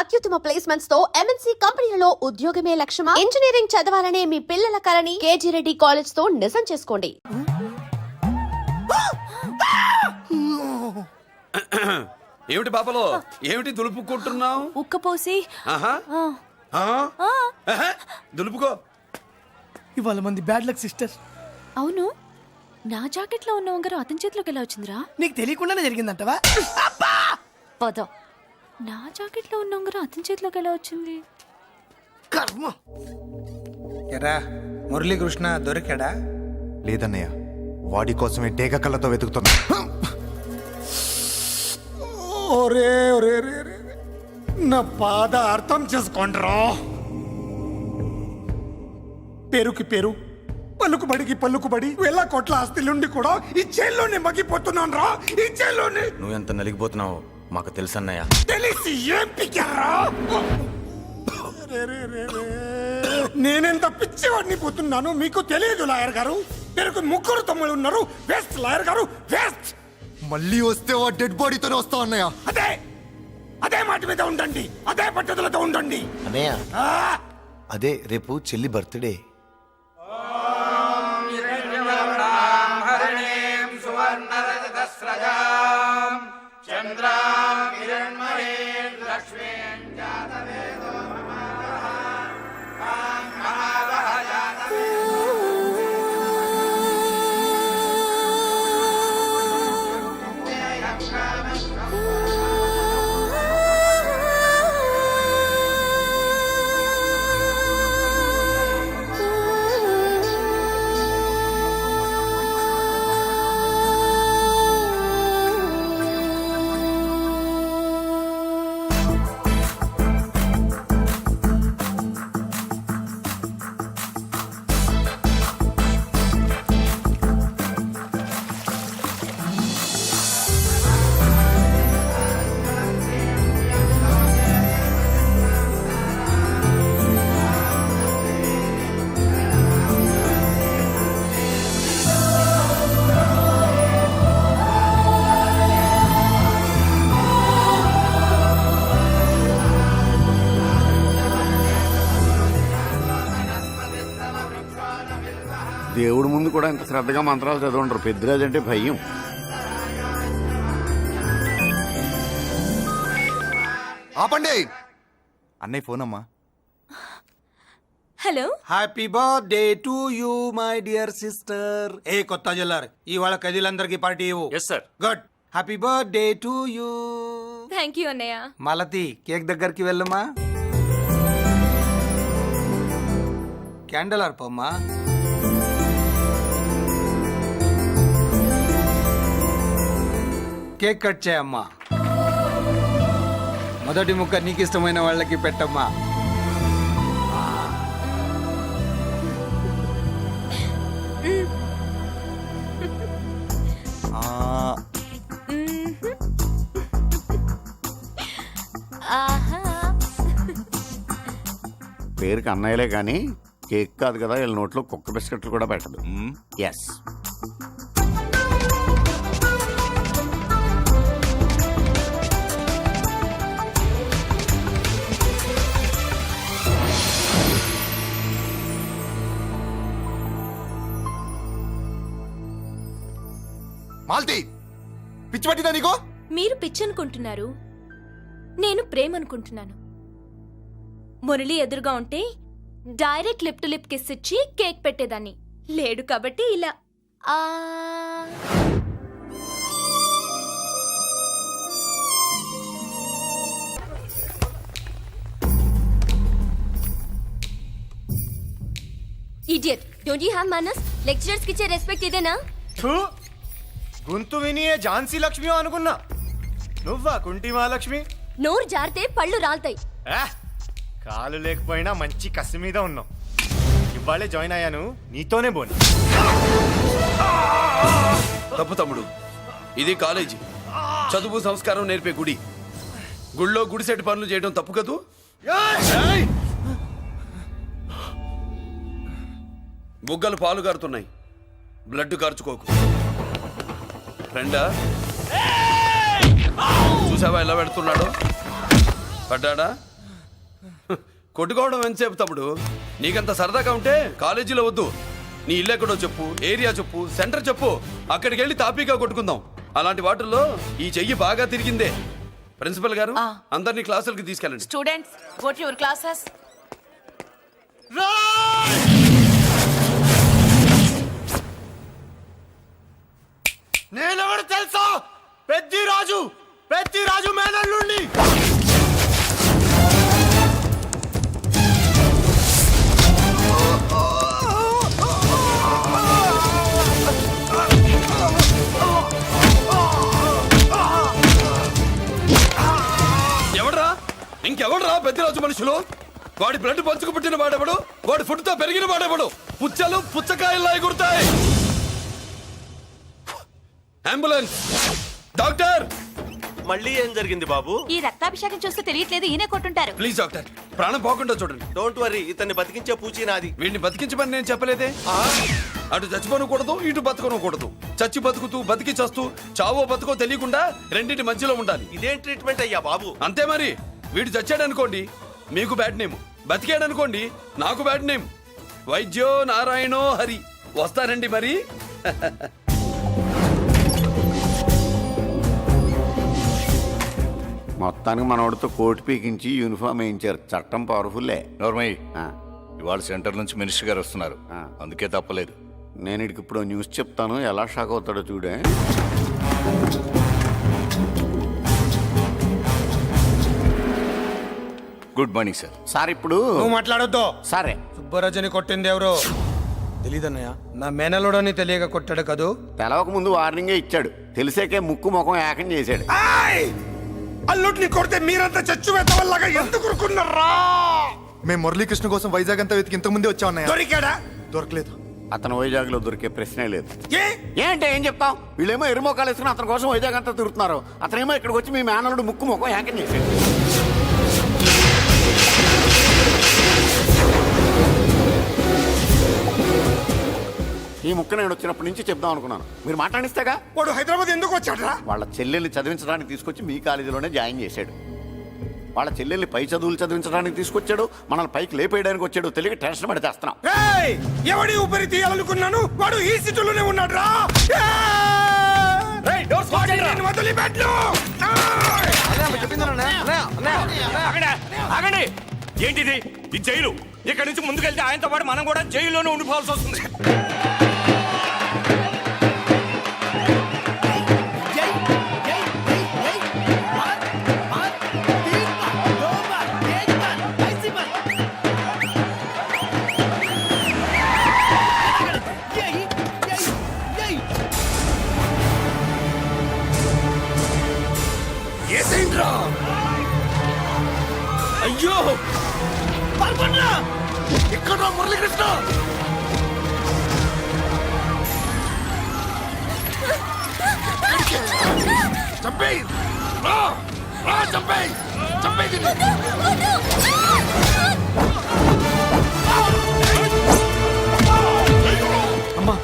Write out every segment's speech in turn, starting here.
అత్యుత్తమ ప్లేస్మెంట్స్ తో ఎంఎన్సీ కంపెనీలలో ఉద్యోగమే లక్ష్యమా? ఇంజనీరింగ్ చదవాలనే మీ పిల్లల కలని కేజీ రెడ్డి కాలేజ్ తో నిజం చేసుకోండి. ఏమిటి పాపలో ఏమిటి దులుపుకుంటున్నావు? ఉక్కపోసి దులుపుకో. ఇవాళ మంది బ్యాడ్ లక్ సిస్టర్. అవును, నా జాకెట్ లో ఉన్న ఉంగరం అతని చేతిలోకి ఎలా వచ్చిందిరా? నీకు తెలియకుండానే జరిగిందంటవా? పద. నా జాకెట్ లో ఉన్న ఉంగరం అతని చేతిలోకి ఎలా వచ్చింది? కర్మ. ఎరా మురళీకృష్ణ దొరికాడా? లేదన్నయ్య, వాడి కోసమే డేగ కళ్ళతో వెతుకుతున్నా. ఒరే ఒరే రే రే, నా బాధ అర్థం చేసుకోండిరా. పేరుకి పేరు, పలుకుబడికి పలుకుబడి, వేల కోట్ల ఆస్తిలుండి కూడా ఈ జైల్లోనే మగ్గిపోతున్నాను రా. ఈ జైల్లోనే. నువ్వు ఎంత నలిగిపోతున్నావో మాకు తెలుసన్నయ్య. తెలిసి ఏం పిక్కారా? నేనెంత పిచ్చివాడిని పోతున్నాను మీకు తెలియదు లాయర్ గారు. పేరుకు ముగ్గురు తమ్ముళ్ళు ఉన్నారు. వేస్ట్ లాయర్ గారు, వేస్ట్. మళ్ళీ వస్తే ఆ డెడ్ బాడీతోనే వస్తా అన్నయ్య. అదే అదే మాట మీద ఉండండి, అదే పట్టుదలతో ఉండండి అన్నయ్య. ఆ! అదే రేపు చెల్లి బర్త్డే. దేవుడి ముందు కూడా ఇంత శ్రద్ధగా మంత్రాలు చదవంటారు. పెద్దరాజు అంటే భయం. ఆపండి. అన్నయ్య ఫోన్ అమ్మా. Hello. Happy birthday to you my dear sister. ఏ కొత్త జల్లార్, ఇవాళ కదిలందరికీ పార్టీ ఇవ్వు. Yes sir. Good. Happy birthday to you. Thank you అన్నయ్య. మలతి కేక్ దగ్గరికి వెళ్ళమ్మా. క్యాండల్ ఆర్పమ్మా. కేక్ కట్ చేయమ్మా. మొదటి ముక్క నీకు ఇష్టమైన వాళ్ళకి పెట్టమ్మా. పేరుకి అన్నయ్యలే కానీ కేక్ కాదు కదా, వీళ్ళ నోట్లో కుక్క బిస్కెట్లు కూడా పెట్టదు. ఎస్. మాల్తి, పిచ్చి పట్టిందా నీకు? మీరు పిచ్చి అనుకుంటున్నారు, నేను ప్రేమ అనుకుంటున్నాను. మురళి ఎదురుగా ఉంటే direct lip to lip kiss ఇచ్చి కేక్ పెట్టేదాన్ని. లేడు కాబట్టి ఇలా. ఇడియట్, డోంట్ యు హావ్ మనస్? లెక్చరర్స్ కి ఇచ్చే రెస్పెక్ట్ ఇదేనా? గొంతు విని ఝాన్సీ లక్ష్మి అనుకున్నా. నువ్వా కుంటి మహాలక్ష్మి? నోరు జారితే పళ్ళు రాల్తాయి. కాలు లేకపోయినా మంచి కసి మీద ఉన్నావు. ఇవాళే జాయిన్ అయ్యాను, నీతోనే బోని. తప్పు తమ్ముడు, ఇది కాలేజీ, చదువు సంస్కారం నేర్పే గుడి. గుళ్ళో గుడిసెట్ పనులు చేయడం తప్పు కదూ? బుగ్గలు పాలు కారుతున్నాయి, బ్లడ్ కార్చుకోకు. ఫ్రెండా, చూసావా ఎలా పెడుతున్నాడు? పడ్డాడా? కొట్టుకోవడం ఎంతసేపు తమ్ముడు? నీకంత సరదాగా ఉంటే కాలేజీలో వద్దు. నీ ఇల్లు ఎక్కడో చెప్పు, ఏరియా చెప్పు, సెంటర్ చెప్పు, అక్కడికి వెళ్ళి తాపీగా కొట్టుకుందాం. అలాంటి వాటిల్లో ఈ చెయ్యి బాగా తిరిగిందే. ప్రిన్సిపల్ గారు అందరినీ క్లాసులకి తీసుకెళ్ళండి. Students go to your classes. నేనెవరు తెలుసా? పెద్దిరాజు, పెద్దిరాజు మేనల్లుండి. ఎవడ్రా? ఇంకెవడ్రా పెద్దరాజు మనుషులు? వాడి బ్లడ్ పంచుకు పుట్టిన వాడెవడు? వాడి ఫుడ్ తో పెరిగిన వాడెవడు? పుచ్చలు పుచ్చకాయల్లా ఎగురుతాయి. Ambulance, doctor. మళ్ళీ ఏం జరిగింది బాబు? ఈ రక్తాభిషేకం చూస్తే తెలియట్లేదు, ఈయనే కొట్టుంటారు. ప్లీజ్ డాక్టర్, ప్రాణం పోకుండా చూడండి. డోంట్ వరీ, ఇతన్ని బతికించే పూచి నాది. వీడిని బతికించమని నేను చెప్పలేదే. అటు చచ్చిపోనకూడదు, ఇటు బతకనకూడదు. చచ్చి బతుకుతూ బతికి చస్తూ చావో బతుకో తెలియకుండా రెండింటి మధ్యలో ఉండాలి. ఇదేం ట్రీట్మెంట్ అయ్యా బాబు? అంతే మరి. వీడు చచ్చాడనుకోండి మీకు బ్యాడ్ నేమ్, బతికాడనుకోండి నాకు బ్యాడ్ నేమ్. వైద్యో నారాయణో హరి. వస్తానండి మరి. మొత్తానికి మనోడితో కోట్ పీకించి యూనిఫామ్ వేయించారు. చట్టం పవర్ఫుల్లే. నోర్మయ్య, ఇవాళ సెంటర్ నుంచి మినిస్టర్ గారు వస్తున్నారు, ఆ. అందుకే తప్పలేదు. నేను ఇడికి ఇప్పుడు న్యూస్ చెప్తాను, ఎలా షాక్ అవుతాడో చూడే. Good morning sir. సార్ ఇప్పుడు నువ్వు మాట్లాడొద్దు. సరే, సుబ్బరాజుని కొట్టింది ఎవరు తెలీదన్నయ్య. నా మేనలోడని తెలియక కొట్టాడు కదూ. తెలవక ముందు వార్నింగే ఇచ్చాడు. తెలిసాకే ముక్కు ముఖం ఏకం చేశాడు. అల్లుడిని కొడితే మీరంతా చచ్చు వెతవల్లాగా ఎందుకు ఉరుకున్నారా? మేము మురళీకృష్ణ కోసం వైజాగ్ అంతా వెతికి ఇంతకు ముందే వచ్చా ఉన్నాయా? దొరికాడా? దొరకలేదు. అతను వైజాగ్ లో దొరికే ప్రశ్నే లేదు. ఏ ఏంటే ఏం చెప్తాం? వీళ్ళేమో ఎరుమోకాలు వేసుకుని అతని కోసం వైజాగ్ అంతా తిరుగుతున్నారు. అతనేమో ఇక్కడికి వచ్చి మీ మేనలుడు ముక్కు ముఖం ఏకం చేశాడు. ఈ ముక్క నేను వచ్చినప్పటి నుంచి చెప్దాం అనుకున్నాను, మీరు మాట్లాడిస్తేగా. వాడు హైదరాబాద్ ఎందుకు వచ్చాడరా? వాళ్ళ చెల్లెల్ని చదివించడానికి తీసుకొచ్చి మీ కాలేజీలోనే జాయిన్ చేశాడు. వాళ్ళ చెల్లెల్ని పై చదువులు చదివించడానికి తీసుకొచ్చాడు, మనల్ని పైకి లేపేయడానికి వచ్చాడు. తెలియక టెన్షన్ పడి చేస్తున్నాం. ఏయ్! ఎవడి ఊపిరి తీయాలనుకున్నాను వాడు ఈ సీటులోనే ఉన్నాడు రా. వదిలిపెట్టు. ఆగండి. ఏంటిది? ఈ జైలు. ఇక్కడి నుంచి ముందుకెళ్తే ఆయనతో పాటు మనం కూడా జైల్లోనే ఉండిపోవాల్సి వస్తుంది. అయ్యో ఇక్కడ మురళీకృష్ణ. చంపేయ్ రా, చంపేయ్, చంపేయ్. అమ్మా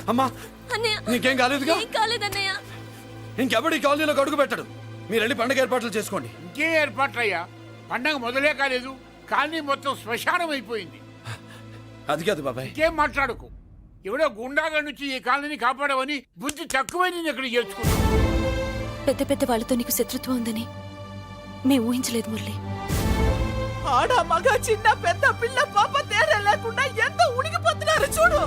అమ్మా అన్నయ్య నీకేం కాలేదుగా? ఏం కాలేదన్నయ్య. ఇంకెవడి కాలనీలో అడుగు పెట్టడు. మీరు వెళ్ళి పండగ ఏర్పాట్లు చేసుకోండి. ఇంకే ఏర్పాట్లయ్యా, పండగ మొదలే కాలేదు కానీ మొత్తం శ్మశానం అయిపోయింది. అది కాదు బాబాయ్. ఇంకేం మాట్లాడుకు. ఎవడో గుండాగా నుంచి ఈ కాలనీని కాపాడవని బుద్ధి తక్కువై నేను ఇక్కడ చేర్చుకున్నాను. పెద్ద పెద్ద వాళ్ళతో నీకు శత్రుత్వం ఉందని మేము ఊహించలేదు మురళి. ఆడ మగ చిన్న పెద్ద పిల్ల పాప తేడా లేకుండా ఎంత ఉడికిపోతున్నారు చూడు.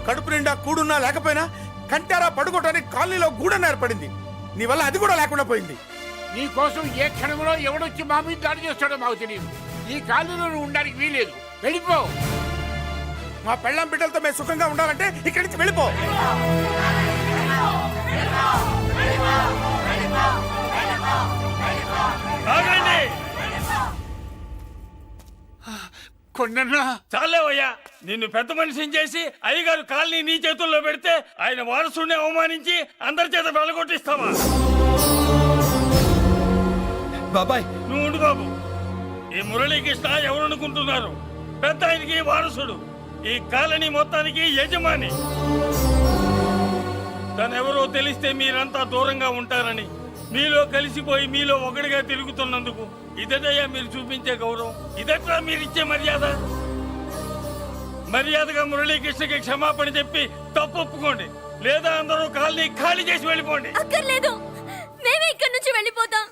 కడుపు నిండా కూడున్నా లేకపోయినా కంటారా పడుకోవటానికి కాలనీలో గూడన ఏర్పడింది. నీ వల్ల అది కూడా లేకుండా పోయింది. నీ కోసం ఏ క్షణంలో ఎవడొచ్చి మా మీద దాడి చేస్తాడో మాకు తెలియదు. ఈ కాలనీలో నువ్వు ఉండడానికి వీలేదు. వెళ్ళిపో. మా పెళ్ళాం బిడ్డలతో మేము సుఖంగా ఉండాలంటే ఇక్కడి నుంచి వెళ్ళిపో. కొండన్నా చాలేవయ్యా, నిన్ను పెద్ద మనిషిని చేసి అయ్యగారు కాలనీ నీ చేతుల్లో పెడితే ఆయన వారసుని అవమానించి అందరి చేత వెళ్ళగొట్టిస్తావా? బాబాయ్ నువ్వు ఉండు బాబు. ఈ మురళీకృష్ణ ఎవరనుకుంటున్నారు? పెద్ద ఆయనకి వారసుడు, ఈ కాలనీ మొత్తానికి యజమాని. తనెవరో తెలిస్తే మీరంతా దూరంగా ఉంటారని మీలో కలిసిపోయి మీలో ఒకటిగా తిరుగుతున్నందుకు ఇదటయ్యా మీరు చూపించే గౌరవం, ఇదట్లా మీరిచ్చే మర్యాద. మర్యాదగా మురళీకృష్ణకి క్షమాపణ చెప్పి తప్పు ఒప్పుకోండి, లేదా అందరూ కాలనీ ఖాళీ చేసి వెళ్ళిపోండి. అక్కర్లేదు, మేమే ఇక్కడి నుంచి వెళ్ళిపోతాం.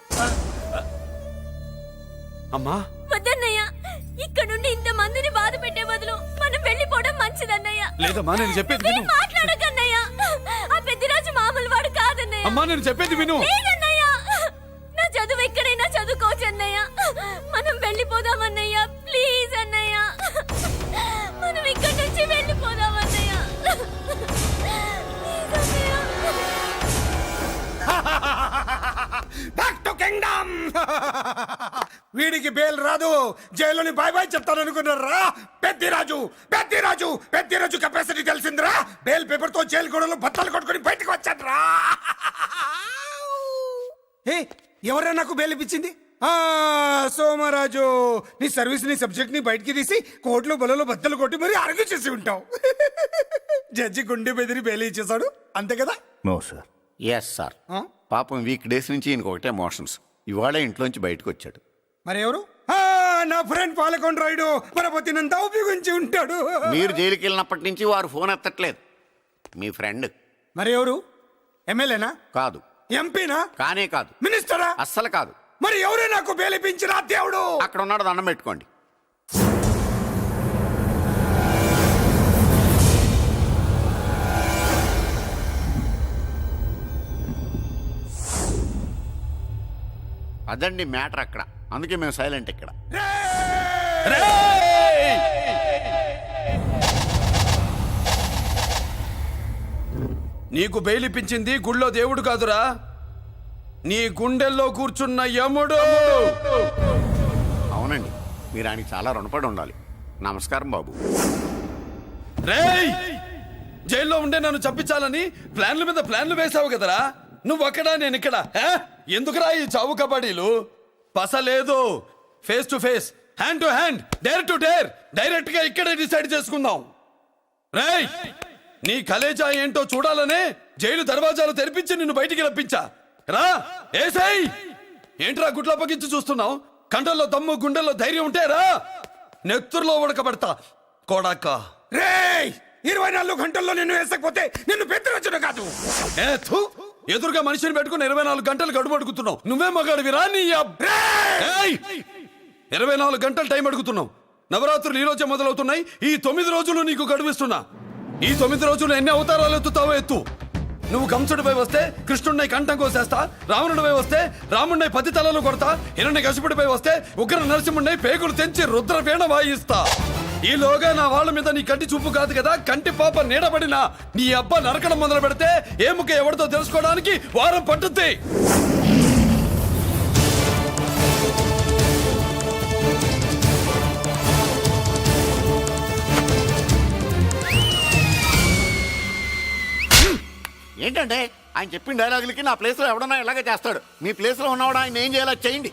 అమ్మా వద్దన్నయ్య, ఇక్కడ నుండి ఇంత మందిని బాధ పెట్టే బదులు మనం వెళ్ళిపోవడం మంచిదన్నయ్య. లేదమ్మా, నేను చెప్పేది విను. మాట్లాడకన్నయ్య, ఆ పెద్దిరాజు మామూలు వాడు కాదన్నయ్య. అమ్మా నేను చెప్పేది విను. లేదన్నయ్య, నా చదువు ఎక్కడైనా చదువుకోవచ్చు అన్నయ్య. మనం వెళ్ళిపోదామన్నయ్య, ప్లీజ్ అన్నయ్య. మనం ఇక్కడి నుంచి వెళ్ళిపోదామన్నయ్య. ప్లీజ్ అన్నయ్య. Back to kingdom. వీడికి బెయిల్ రాదు, జైల్లోని బాయ్ బాయ్ చెప్తాననుకున్నారా? పెద్దిరాజు పెద్దిరాజు పెద్దిరాజు కెపాసిటీ తెలిసిందిరా. బెయిల్ పేపర్ తో జైలు గోడలు బట్టలు కొట్టుకుని బయటకు వచ్చాడ్రా. ఎవరా నాకు బెయిల్ ఇప్పించింది? సోమరాజు, నీ సర్వీస్ నీ సబ్జెక్ట్ ని బయటికి తీసి కోర్టులో బలలో బద్దలు కొట్టి మరి అరుగు చేసి ఉంటావు. జడ్జి గుండె బెదిరి బెయిల్ ఇచ్చేసాడు, అంతే కదా? No sir. Yes sir. పాపం వీక్ డేస్ నుంచి ఈయనకు ఒకటే మోషన్స్. ఇవాళ ఇంట్లోంచి బయటకు వచ్చాడు. మరి ఎవరు? నా ఫ్రెండ్ పాలకొండ రాయుడు మరపతినంతా ఉపయోగించి ఉంటాడు. మీరు జైలుకి వెళ్ళినప్పటి నుంచి వారు ఫోన్ ఎత్తట్లేదు. మీ ఫ్రెండ్. మరి ఎవరు? ఎమ్మెల్యేనా? కాదు. ఎంపీనా? కానే కాదు. మినిస్టరా? అస్సలు కాదు. మరి ఎవరే నాకు బేలిపించిన దేవుడు? అక్కడ ఉన్నాడు, దండం పెట్టుకోండి. అదండి మ్యాటర్ అక్కడ. అందుకే మేము సైలెంట్ ఇక్కడ. నీకు బెయిలిపించింది గుళ్ళో దేవుడు కాదురా, నీ గుండెల్లో కూర్చున్న యముడు. అవునండి, మీరు ఆయనకి చాలా రుణపడి ఉండాలి. నమస్కారం బాబు. రేయ్, జైల్లో ఉండే నన్ను చంపించాలని ప్లాన్ల మీద ప్లాన్లు వేసావు కదరా. నువ్వు అక్కడ నేను ఇక్కడ. ఎందుకురా ఈ చావు కబడ్డీలు? పస లేదు. Face to face, hand to hand, dare to dare, direct గా ఇక్కడే డిసైడ్ చేసుకుందాం. రేయ్, నీ కలేజా ఏంటో చూడాలనే జైలు దర్వాజాలు తెరిపించి నిన్ను బయటికి రప్పించా. రా ఏసై. ఏంట్రా గుడ్ల పగించి చూస్తున్నావు? కండల్లో దమ్ము, గుండెల్లో ధైర్యం ఉంటే రా, నెత్తురులో ఉడకబడతా కొడాక. రేయ్, 24 గంటల్లో నిన్ను వేసకపోతే నిన్ను పెద్దరొచ్చుడు కాదు. ఎదురుగా మనిషిని పెట్టుకుని 24 గంటలు గడుపు అడుగుతున్నావు. నువ్వే మగాడివిరా నీ 24 గంటలు టైం అడుగుతున్నావు. నవరాత్రులు ఈ రోజే మొదలవుతున్నాయి. ఈ 9 రోజులు నీకు గడువిస్తున్నా. ఈ 9 రోజులు ఎన్ని అవతారాలు ఎత్తుతావో ఎత్తు. నువ్వు కంసుడిపై వస్తే కృష్ణుడిని కంఠం కోసేస్తా, రావణుడిపై వస్తే రాముడిని 10 తలలు కొడతా, హిరణ్యకశిపుడిపై వస్తే ఉగ్ర నరసింహుడిని పేగులు తెంచి రుద్రవీణ వాయిస్తా. ఈలోగా నా వాళ్ళ మీద నీ కంటి చూపు కాదు కదా, కంటి పాప నీడబడినా నీ అబ్బా నరకడం మొదలు పెడితే ఏముక ఎవరితో తెలుసుకోవడానికి వారం పట్టుద్ది. ఏంటంటే ఆయన చెప్పిన డైలాగులకి నా ప్లేస్ లో ఎవడన్నా ఇలాగే చేస్తాడు. మీ ప్లేస్ లో ఉన్నవాడు ఆయన ఏం చేయాలో చేయండి.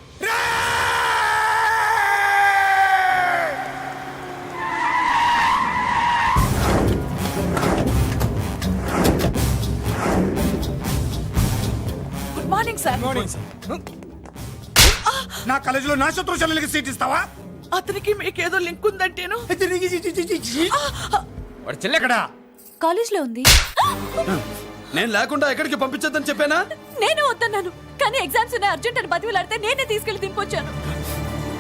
నా కాలేజీలో నా శత్రు చెల్లెలకి సీట్ ఇస్తావా? అతనికి మీకేదో లింక్ ఉందంటేను. వాడి చెల్లెక్కడా? కాలేజ్ లో ఉంది. నేను లేకుండా ఎక్కడికి పంపించొద్దని చెప్పానా? నేను వద్దన్నాను, కానీ ఎగ్జామ్స్ ఉన్నాయి అర్జెంట్ అని బతిలాడితే నేనే తీసుకెళ్లి దింపొచ్చాను.